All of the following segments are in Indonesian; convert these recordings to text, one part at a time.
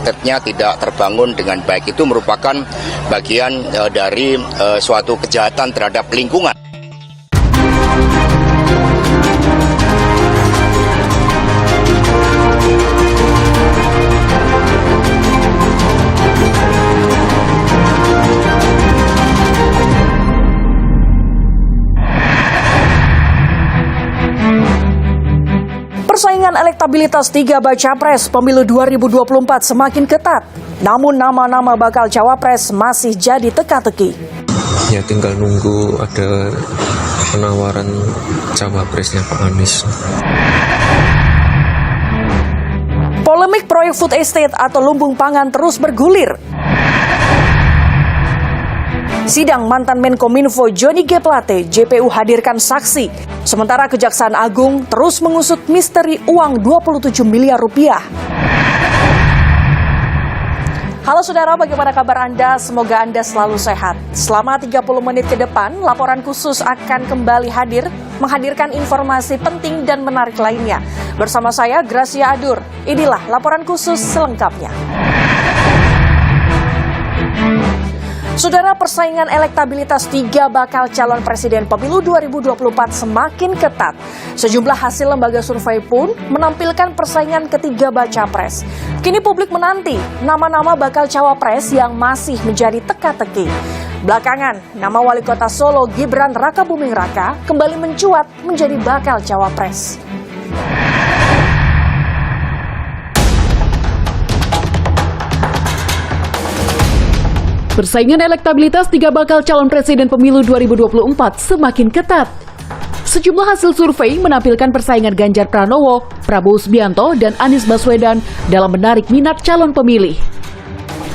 marketnya tidak terbangun dengan baik. Itu merupakan bagian dari suatu kejahatan terhadap lingkungan. Persaingan elektabilitas 3 baca pres pemilu 2024 semakin ketat. Namun nama-nama bakal cawapres masih jadi teka-teki. Ya tinggal nunggu ada penawaran cawapresnya Pak Anies. Polemik proyek food estate atau lumbung pangan terus bergulir. Sidang mantan Menkominfo Johnny G. Plate, JPU hadirkan saksi. Sementara Kejaksaan Agung terus mengusut misteri uang 27 miliar rupiah. Halo saudara, bagaimana kabar Anda? Semoga Anda selalu sehat. Selama 30 menit ke depan, laporan khusus akan kembali hadir, menghadirkan informasi penting dan menarik lainnya. Bersama saya, Gracia Adur. Inilah laporan khusus selengkapnya. Saudara, persaingan elektabilitas 3 bakal calon presiden pemilu 2024 semakin ketat. Sejumlah hasil lembaga survei pun menampilkan persaingan ketiga baca pres. Kini publik menanti nama-nama bakal cawapres yang masih menjadi teka-teki. Belakangan, nama Wali Kota Solo Gibran Rakabuming Raka kembali mencuat menjadi bakal cawapres. Persaingan elektabilitas 3 bakal calon presiden pemilu 2024 semakin ketat. Sejumlah hasil survei menampilkan persaingan Ganjar Pranowo, Prabowo Subianto, dan Anies Baswedan dalam menarik minat calon pemilih.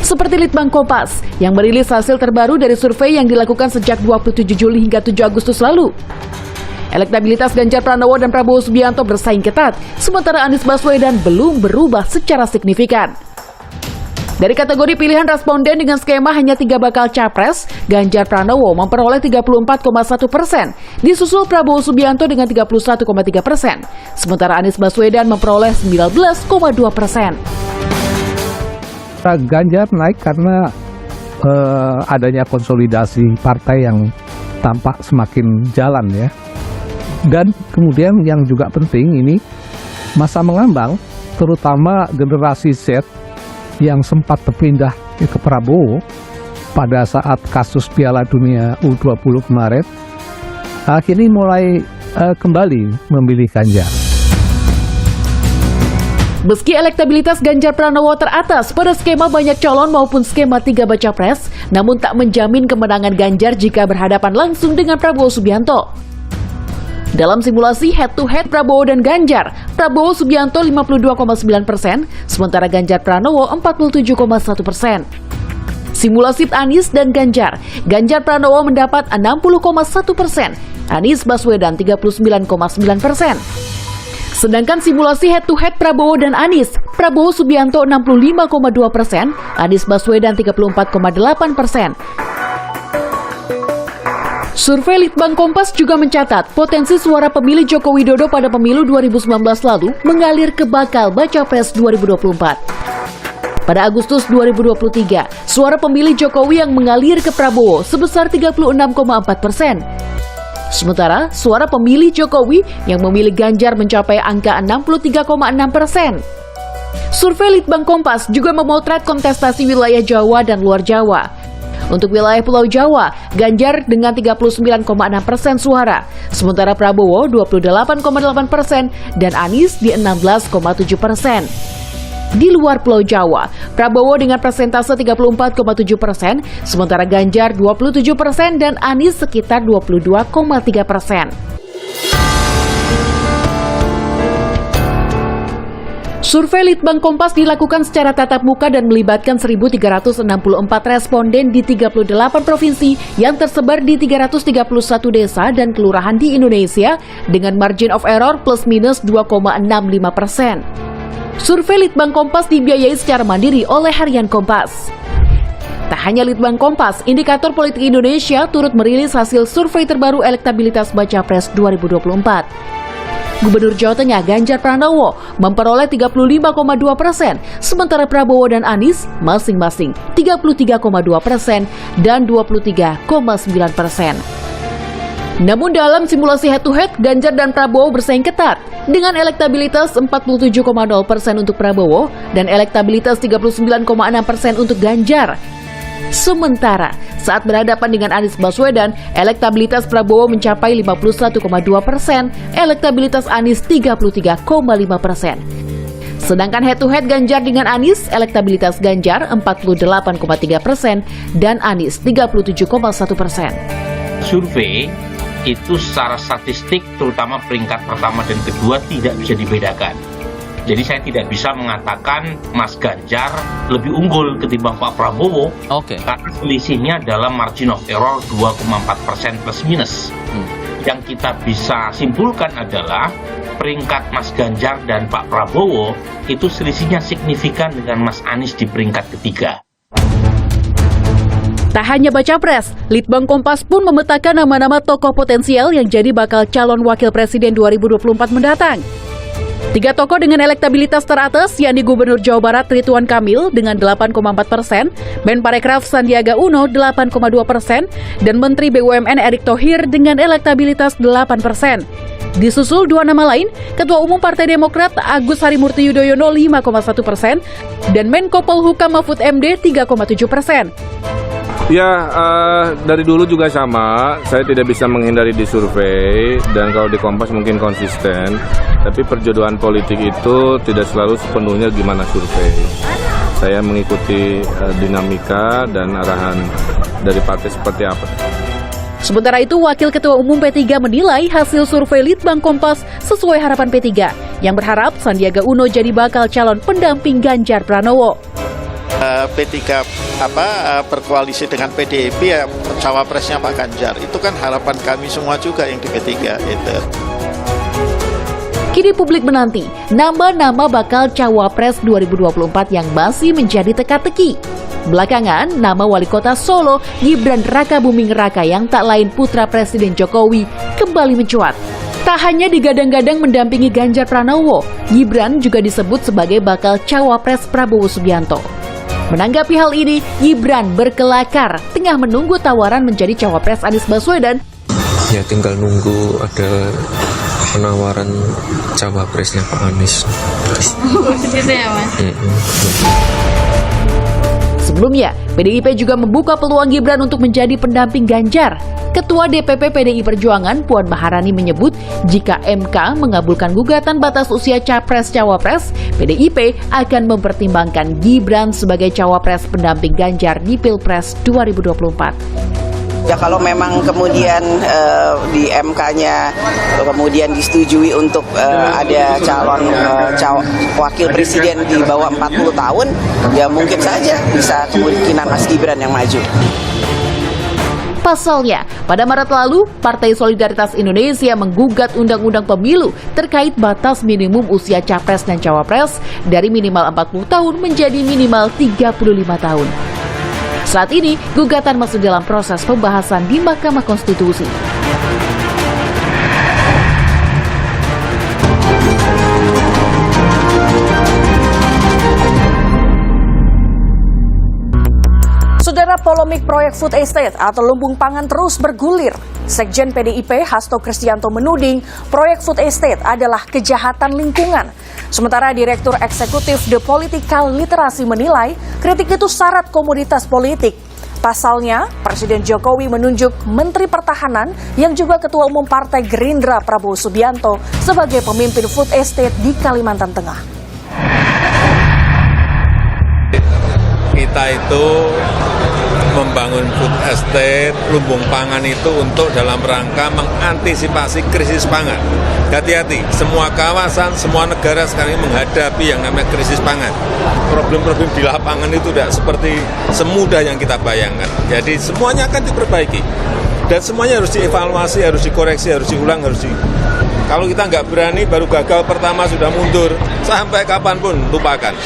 Seperti Litbang Kompas yang merilis hasil terbaru dari survei yang dilakukan sejak 27 Juli hingga 7 Agustus lalu. Elektabilitas Ganjar Pranowo dan Prabowo Subianto bersaing ketat, sementara Anies Baswedan belum berubah secara signifikan. Dari kategori pilihan responden dengan skema hanya 3 bakal capres, Ganjar Pranowo memperoleh 34,1%, disusul Prabowo Subianto dengan 31,3%, sementara Anies Baswedan memperoleh 19,2%. Ganjar naik karena adanya konsolidasi partai yang tampak semakin jalan ya. Dan kemudian yang juga penting ini masa mengambang, terutama generasi Z yang sempat berpindah ke Prabowo pada saat kasus Piala Dunia U20 kemarin, akhirnya mulai kembali memilih Ganjar. Meski elektabilitas Ganjar Pranowo teratas pada skema banyak calon maupun skema 3 baca pres, namun tak menjamin kemenangan Ganjar jika berhadapan langsung dengan Prabowo Subianto. Dalam simulasi head-to-head Prabowo dan Ganjar, Prabowo Subianto 52,9%, sementara Ganjar Pranowo 47,1%. Simulasi Anies dan Ganjar, Ganjar Pranowo mendapat 60,1%, Anies Baswedan 39,9%. Sedangkan simulasi head-to-head Prabowo dan Anies, Prabowo Subianto 65,2%, Anies Baswedan 34,8%. Survei Litbang Kompas juga mencatat potensi suara pemilih Joko Widodo pada pemilu 2019 lalu mengalir ke bakal baca pres 2024. Pada Agustus 2023, suara pemilih Jokowi yang mengalir ke Prabowo sebesar 36,4%. Sementara suara pemilih Jokowi yang memilih Ganjar mencapai angka 63,6%. Survei Litbang Kompas juga memotret kontestasi wilayah Jawa dan luar Jawa. Untuk wilayah Pulau Jawa, Ganjar dengan 39,6% suara, sementara Prabowo 28,8% dan Anies di 16,7%. Di luar Pulau Jawa, Prabowo dengan persentase 34,7%, sementara Ganjar 27% dan Anies sekitar 22,3%. Survei Litbang Kompas dilakukan secara tatap muka dan melibatkan 1.364 responden di 38 provinsi yang tersebar di 331 desa dan kelurahan di Indonesia dengan margin of error plus minus 2,65%. Survei Litbang Kompas dibiayai secara mandiri oleh Harian Kompas. Tak hanya Litbang Kompas, Indikator Politik Indonesia turut merilis hasil survei terbaru elektabilitas baca pres 2024. Gubernur Jawa Tengah Ganjar Pranowo memperoleh 35,2%, sementara Prabowo dan Anies masing-masing 33,2% dan 23,9%. Namun dalam simulasi head-to-head, Ganjar dan Prabowo bersaing ketat dengan elektabilitas 47,0% untuk Prabowo dan elektabilitas 39,6% untuk Ganjar. Sementara saat berhadapan dengan Anies Baswedan, elektabilitas Prabowo mencapai 51,2%, elektabilitas Anies 33,5%. Sedangkan head-to-head Ganjar dengan Anies, elektabilitas Ganjar 48,3% dan Anies 37,1%. Survei itu secara statistik terutama peringkat pertama dan kedua tidak bisa dibedakan. Jadi saya tidak bisa mengatakan Mas Ganjar lebih unggul ketimbang Pak Prabowo karena selisihnya dalam margin of error 2,4% plus minus. Yang kita bisa simpulkan adalah peringkat Mas Ganjar dan Pak Prabowo itu selisihnya signifikan dengan Mas Anies di peringkat ketiga. Tak hanya baca pres, Litbang Kompas pun memetakan nama-nama tokoh potensial yang jadi bakal calon wakil presiden 2024 mendatang. 3 tokoh dengan elektabilitas teratas, yakni Gubernur Jawa Barat Ridwan Kamil dengan 8,4%, Menparekraf Sandiaga Uno 8,2%, dan Menteri BUMN Erick Thohir dengan elektabilitas 8%. Disusul 2 nama lain, Ketua Umum Partai Demokrat Agus Harimurti Yudhoyono 5,1%, dan Menko Polhukam Mahfud MD 3,7%. Ya, dari dulu juga sama, saya tidak bisa menghindari di survei, dan kalau di Kompas mungkin konsisten, tapi perjodohan politik itu tidak selalu sepenuhnya gimana survei. Saya mengikuti dinamika dan arahan dari partai seperti apa. Sementara itu, Wakil Ketua Umum P3 menilai hasil survei Litbang Kompas sesuai harapan P3, yang berharap Sandiaga Uno jadi bakal calon pendamping Ganjar Pranowo. P3 berkoalisi dengan PDIP ya cawapresnya Pak Ganjar. Itu kan harapan kami semua juga yang di P3 itu. Kini publik menanti nama-nama bakal cawapres 2024 yang masih menjadi teka-teki. Belakangan, nama wali kota Solo Gibran Rakabuming Raka yang tak lain putra Presiden Jokowi kembali mencuat. Tak hanya digadang-gadang mendampingi Ganjar Pranowo, Gibran juga disebut sebagai bakal cawapres Prabowo Subianto. Menanggapi hal ini, Gibran berkelakar tengah menunggu tawaran menjadi cawapres Anies Baswedan. Ya tinggal nunggu ada penawaran cawapresnya Pak Anies. Gitu ya, Mas? Sebelumnya, PDIP juga membuka peluang Gibran untuk menjadi pendamping Ganjar. Ketua DPP PDI Perjuangan Puan Maharani menyebut jika MK mengabulkan gugatan batas usia Capres-Cawapres, PDIP akan mempertimbangkan Gibran sebagai cawapres pendamping Ganjar di Pilpres 2024. Ya kalau memang kemudian di MK-nya kemudian disetujui untuk ada calon wakil presiden di bawah 40 tahun, ya mungkin saja bisa kemungkinan Mas Gibran yang maju. Pasalnya, pada Maret lalu, Partai Solidaritas Indonesia menggugat Undang-Undang Pemilu terkait batas minimum usia Capres dan Cawapres dari minimal 40 tahun menjadi minimal 35 tahun. Saat ini, gugatan masih dalam proses pembahasan di Mahkamah Konstitusi. Saudara, polemik proyek food estate atau lumbung pangan terus bergulir. Sekjen PDIP Hasto Kristianto menuding proyek food estate adalah kejahatan lingkungan. Sementara Direktur Eksekutif The Political Literacy menilai kritik itu syarat komoditas politik. Pasalnya, Presiden Jokowi menunjuk Menteri Pertahanan yang juga Ketua Umum Partai Gerindra Prabowo Subianto sebagai pemimpin food estate di Kalimantan Tengah. Kita itu membangun food estate, lumbung pangan itu untuk dalam rangka mengantisipasi krisis pangan. Hati-hati, semua kawasan, semua negara sekarang ini menghadapi yang namanya krisis pangan. Problem-problem di lapangan itu tidak seperti semudah yang kita bayangkan. Jadi semuanya akan diperbaiki. Dan semuanya harus dievaluasi, harus dikoreksi, harus diulang, Kalau kita nggak berani, baru gagal pertama sudah mundur. Sampai kapanpun, lupakan.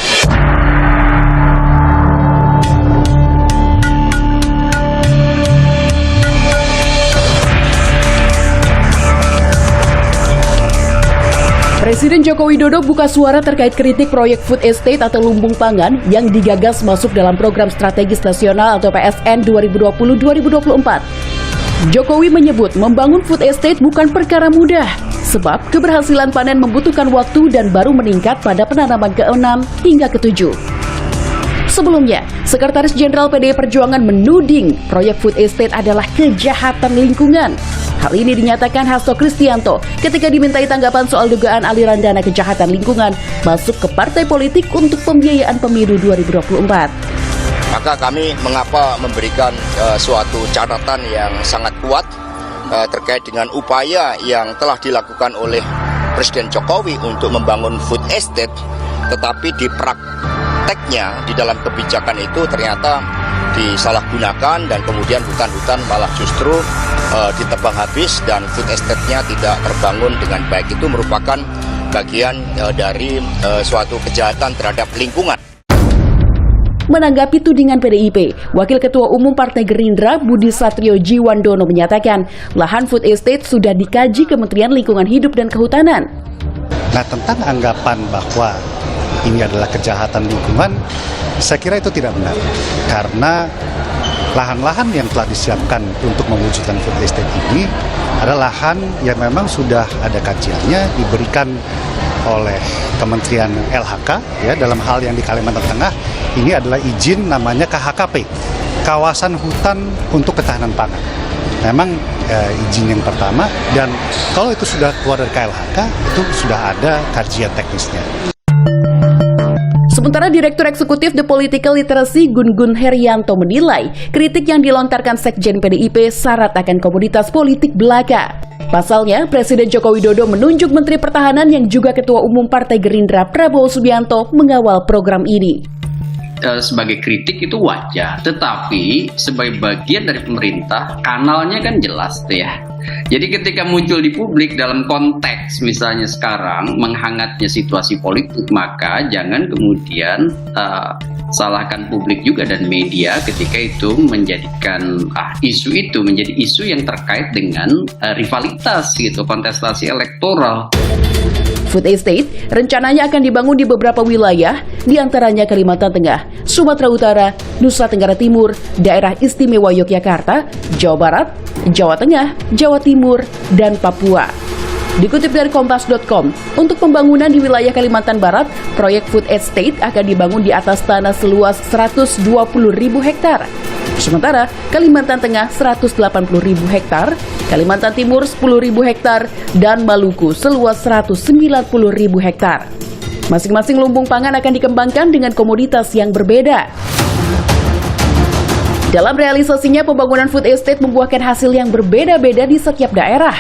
Presiden Joko Widodo buka suara terkait kritik proyek food estate atau lumbung pangan yang digagas masuk dalam program strategis nasional atau PSN 2020-2024. Jokowi menyebut membangun food estate bukan perkara mudah, sebab keberhasilan panen membutuhkan waktu dan baru meningkat pada penanaman ke-6 hingga ke-7. Sebelumnya, Sekretaris Jenderal PDI Perjuangan menuding proyek food estate adalah kejahatan lingkungan. Hal ini dinyatakan Hasto Kristianto ketika dimintai tanggapan soal dugaan aliran dana kejahatan lingkungan masuk ke partai politik untuk pembiayaan pemilu 2024. Maka kami mengapa memberikan suatu catatan yang sangat kuat terkait dengan upaya yang telah dilakukan oleh Presiden Jokowi untuk membangun food estate, tetapi di prakteknya di dalam kebijakan itu ternyata disalahgunakan dan kemudian hutan-hutan malah justru ditebang habis dan food estate-nya tidak terbangun dengan baik. Itu merupakan bagian dari suatu kejahatan terhadap lingkungan. Menanggapi tudingan PDIP, Wakil Ketua Umum Partai Gerindra Budi Satrio Jiwandono menyatakan lahan food estate sudah dikaji Kementerian Lingkungan Hidup dan Kehutanan. Nah, tentang anggapan bahwa ini adalah kejahatan lingkungan, saya kira itu tidak benar. Karena lahan-lahan yang telah disiapkan untuk mewujudkan food estate ini adalah lahan yang memang sudah ada kajiannya, diberikan oleh Kementerian LHK, ya, dalam hal yang di Kalimantan Tengah ini adalah izin namanya KHKP, Kawasan Hutan untuk Ketahanan Pangan. Memang izin yang pertama, dan kalau itu sudah keluar dari KLHK itu sudah ada kajian teknisnya. Sementara Direktur Eksekutif The Political Literacy Gun-Gun Herianto menilai kritik yang dilontarkan Sekjen PDIP syarat akan komoditas politik belaka. Pasalnya, Presiden Joko Widodo menunjuk Menteri Pertahanan yang juga Ketua Umum Partai Gerindra Prabowo Subianto mengawal program ini. Sebagai kritik itu wajar, tetapi sebagai bagian dari pemerintah kanalnya kan jelas tuh ya. Jadi ketika muncul di publik dalam konteks misalnya sekarang menghangatnya situasi politik, maka jangan kemudian salahkan publik juga dan media ketika itu menjadikan isu itu menjadi isu yang terkait dengan rivalitas gitu, kontestasi elektoral. Food estate rencananya akan dibangun di beberapa wilayah, diantaranya Kalimantan Tengah, Sumatera Utara, Nusa Tenggara Timur, Daerah Istimewa Yogyakarta, Jawa Barat, Jawa Tengah, Jawa Timur, dan Papua. Dikutip dari Kompas.com, untuk pembangunan di wilayah Kalimantan Barat, proyek food estate akan dibangun di atas tanah seluas 120.000 hektar. Sementara Kalimantan Tengah 180.000 hektar, Kalimantan Timur 10.000 hektar, dan Maluku seluas 190.000 hektar. Masing-masing lumbung pangan akan dikembangkan dengan komoditas yang berbeda. Dalam realisasinya, pembangunan food estate membuahkan hasil yang berbeda-beda di setiap daerah.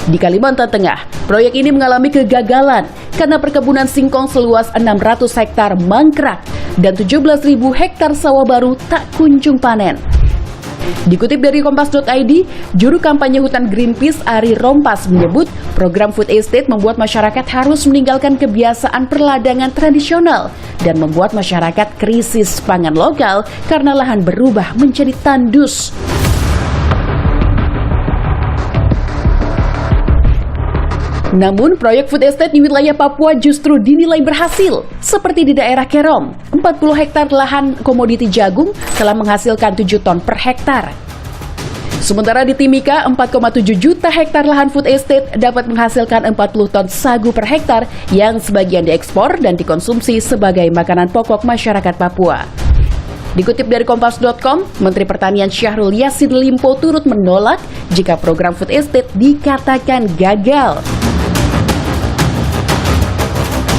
Di Kalimantan Tengah, proyek ini mengalami kegagalan karena perkebunan singkong seluas 600 hektar mangkrak dan 17.000 hektar sawah baru tak kunjung panen. Dikutip dari Kompas.id, juru kampanye hutan Greenpeace Ari Rompas menyebut program food estate membuat masyarakat harus meninggalkan kebiasaan perladangan tradisional dan membuat masyarakat krisis pangan lokal karena lahan berubah menjadi tandus. Namun, proyek food estate di wilayah Papua justru dinilai berhasil. Seperti di daerah Kerom, 40 hektar lahan komoditi jagung telah menghasilkan 7 ton per hektar. Sementara di Timika, 4,7 juta hektar lahan food estate dapat menghasilkan 40 ton sagu per hektar yang sebagian diekspor dan dikonsumsi sebagai makanan pokok masyarakat Papua. Dikutip dari Kompas.com, Menteri Pertanian Syahrul Yassin Limpo turut menolak jika program food estate dikatakan gagal.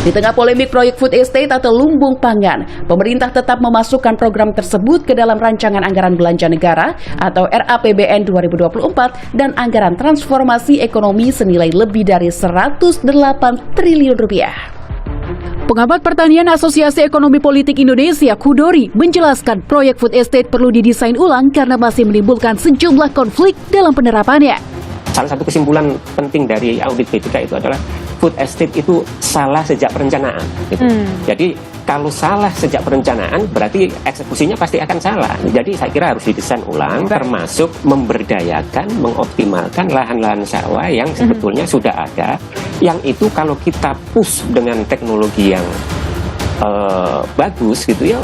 Di tengah polemik proyek food estate atau lumbung pangan, pemerintah tetap memasukkan program tersebut ke dalam rancangan anggaran belanja negara atau RAPBN 2024 dan anggaran transformasi ekonomi senilai lebih dari 108 triliun rupiah. Pengamat Pertanian Asosiasi Ekonomi Politik Indonesia, Kudori, menjelaskan proyek food estate perlu didesain ulang karena masih menimbulkan sejumlah konflik dalam penerapannya. Salah satu kesimpulan penting dari audit BPK itu adalah food estate itu salah sejak perencanaan. Gitu. Jadi kalau salah sejak perencanaan berarti eksekusinya pasti akan salah. Jadi saya kira harus didesain ulang, termasuk memberdayakan, mengoptimalkan lahan-lahan sawah yang sebetulnya sudah ada. Yang itu kalau kita push dengan teknologi yang bagus gitu ya,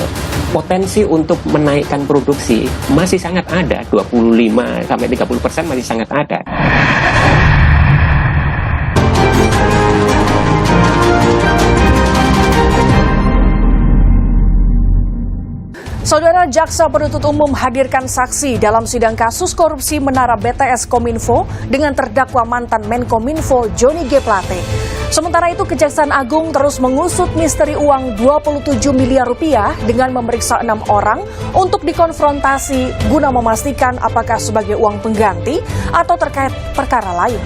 potensi untuk menaikkan produksi masih sangat ada, 25-30% masih sangat ada. Saudara, Jaksa Penuntut Umum hadirkan saksi dalam sidang kasus korupsi Menara BTS Kominfo dengan terdakwa mantan Menkominfo Johnny G. Plate. Sementara itu, Kejaksaan Agung terus mengusut misteri uang 27 miliar rupiah dengan memeriksa 6 orang untuk dikonfrontasi guna memastikan apakah sebagai uang pengganti atau terkait perkara lain.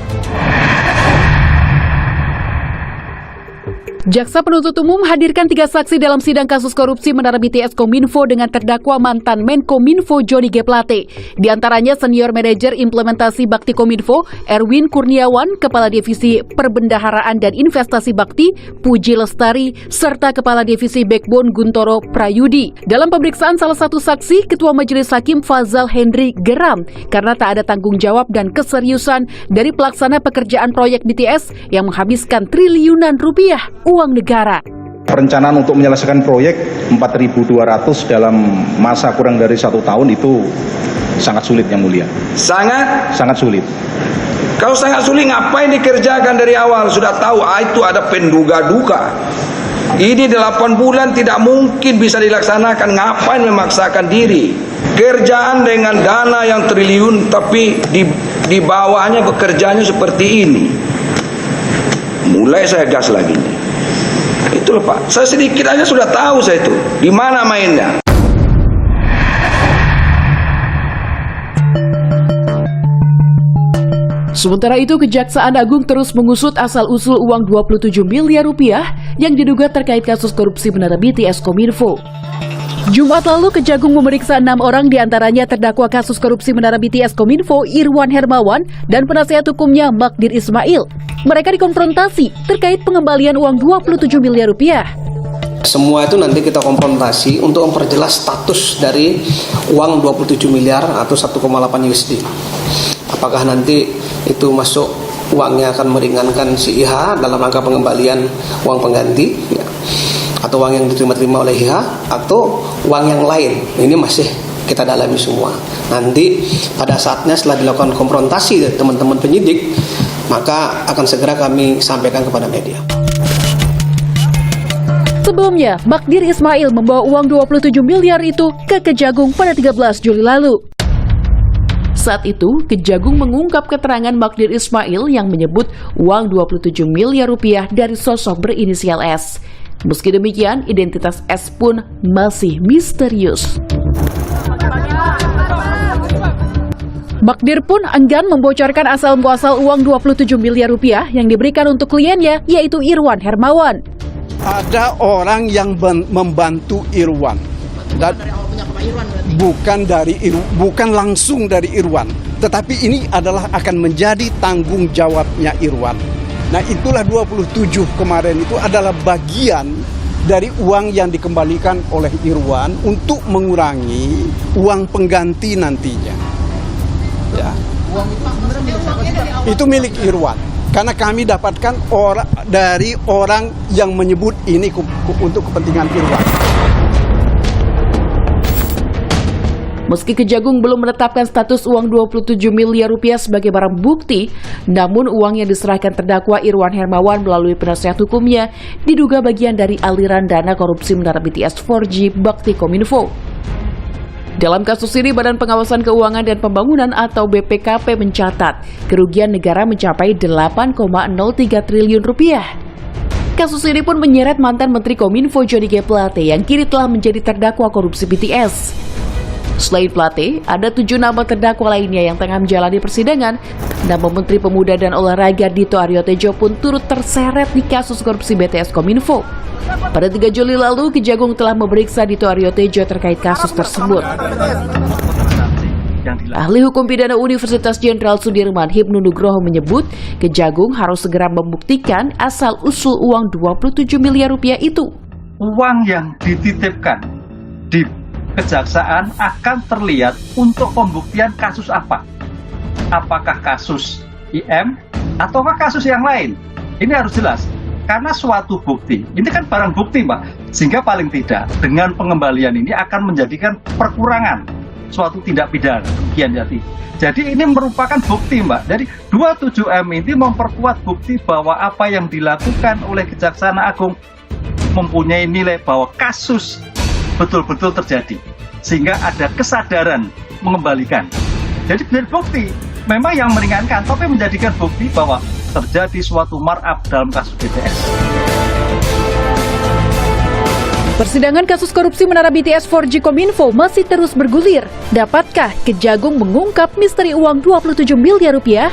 Jaksa Penuntut Umum hadirkan 3 saksi dalam sidang kasus korupsi Menara BTS Kominfo dengan terdakwa mantan Menkominfo Johnny G. Plate. Di antaranya senior manajer implementasi Bakti Kominfo Erwin Kurniawan, Kepala Divisi Perbendaharaan dan Investasi Bakti Puji Lestari, serta Kepala Divisi Backbone Guntoro Prayudi. Dalam pemeriksaan salah satu saksi, Ketua Majelis Hakim Fazal Hendri geram karena tak ada tanggung jawab dan keseriusan dari pelaksana pekerjaan proyek BTS yang menghabiskan triliunan rupiah uang negara. Perencanaan untuk menyelesaikan proyek 4.200 dalam masa kurang dari 1 tahun itu sangat sulit, Yang Mulia. Sangat sulit. Kalau sangat sulit, ngapain dikerjakan dari awal? Sudah tahu itu ada penduga-duga. Ini 8 bulan tidak mungkin bisa dilaksanakan. Ngapain memaksakan diri? Kerjaan dengan dana yang triliun, tapi di bawahnya bekerjanya seperti ini. Mulai saya gas lagi nih. Itulah Pak, saya sedikit aja sudah tahu saya itu di mana mainnya. Sementara itu, Kejaksaan Agung terus mengusut asal-usul uang 27 miliar rupiah yang diduga terkait kasus korupsi Menara BTS Kominfo. Jumat lalu, Kejagung memeriksa 6 orang diantaranya terdakwa kasus korupsi Menara BTS Kominfo Irwan Hermawan dan penasihat hukumnya Magdir Ismail. Mereka dikonfrontasi terkait pengembalian uang 27 miliar rupiah. Semua itu nanti kita konfrontasi untuk memperjelas status dari uang 27 miliar atau 1,8 USD. Apakah nanti itu masuk uangnya akan meringankan si IH dalam rangka pengembalian uang pengganti, ya, atau uang yang diterima oleh IH, atau uang yang lain. Ini masih kita dalami semua. Nanti pada saatnya setelah dilakukan konfrontasi dari teman-teman penyidik, maka akan segera kami sampaikan kepada media. Sebelumnya, Magdir Ismail membawa uang 27 miliar itu ke Kejagung pada 13 Juli lalu. Saat itu, Kejagung mengungkap keterangan Magdir Ismail yang menyebut uang 27 miliar rupiah dari sosok berinisial S. Meski demikian, identitas S pun masih misterius. Magdir pun enggan membocorkan asal-muasal uang 27 miliar rupiah yang diberikan untuk kliennya, yaitu Irwan Hermawan. Ada orang yang membantu Irwan, dan bukan langsung dari Irwan, tetapi ini adalah akan menjadi tanggung jawabnya Irwan. Nah, itulah 27 kemarin itu adalah bagian dari uang yang dikembalikan oleh Irwan untuk mengurangi uang pengganti nantinya. Ya. Itu milik Irwan. Karena kami dapatkan dari orang yang menyebut ini untuk kepentingan Irwan. Meski Kejagung belum menetapkan status uang 27 miliar rupiah sebagai barang bukti, namun uang yang diserahkan terdakwa Irwan Hermawan melalui penasihat hukumnya diduga bagian dari aliran dana korupsi Menara BTS 4G Bakti Kominfo. Dalam kasus ini, Badan Pengawasan Keuangan dan Pembangunan atau BPKP mencatat kerugian negara mencapai 8,03 triliun rupiah. Kasus ini pun menyeret mantan Menteri Kominfo Johnny G. Plate yang kini telah menjadi terdakwa korupsi BTS. Selain Plate, ada 7 nama terdakwa lainnya yang tengah menjalani persidangan. Nama Menteri Pemuda dan Olahraga Dito Aryo Tejo pun turut terseret di kasus korupsi BTS Kominfo. Pada 3 Juli lalu, Kejagung telah memeriksa Dito Aryo Tejo terkait kasus tersebut. yang dilakukan. Ahli Hukum Pidana Universitas Jenderal Sudirman Hipnu Nugroho menyebut Kejagung harus segera membuktikan asal-usul uang 27 miliar rupiah itu. Uang yang dititipkan di kejaksaan akan terlihat untuk pembuktian kasus apa. Apakah kasus IM ataukah kasus yang lain? Ini harus jelas. Karena suatu bukti, ini kan barang bukti Mbak, sehingga paling tidak dengan pengembalian ini akan menjadikan perkurangan suatu tindak pidana. Jadi ini merupakan bukti Mbak. Jadi 27M ini memperkuat bukti bahwa apa yang dilakukan oleh Kejaksaan Agung mempunyai nilai bahwa kasus betul-betul terjadi. Sehingga ada kesadaran mengembalikan. Jadi benar bukti, memang yang meringankan, tapi menjadikan bukti bahwa terjadi suatu markup dalam kasus BTS. Persidangan kasus korupsi menara BTS 4G Kominfo masih terus bergulir. Dapatkah Kejagung mengungkap misteri uang 27 miliar rupiah?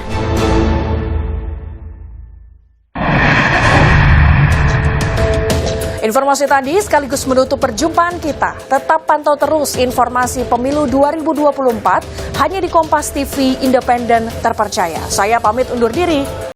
Informasi tadi sekaligus menutup perjumpaan kita. Tetap pantau terus informasi pemilu 2024 hanya di Kompas TV Independen Terpercaya. Saya pamit undur diri.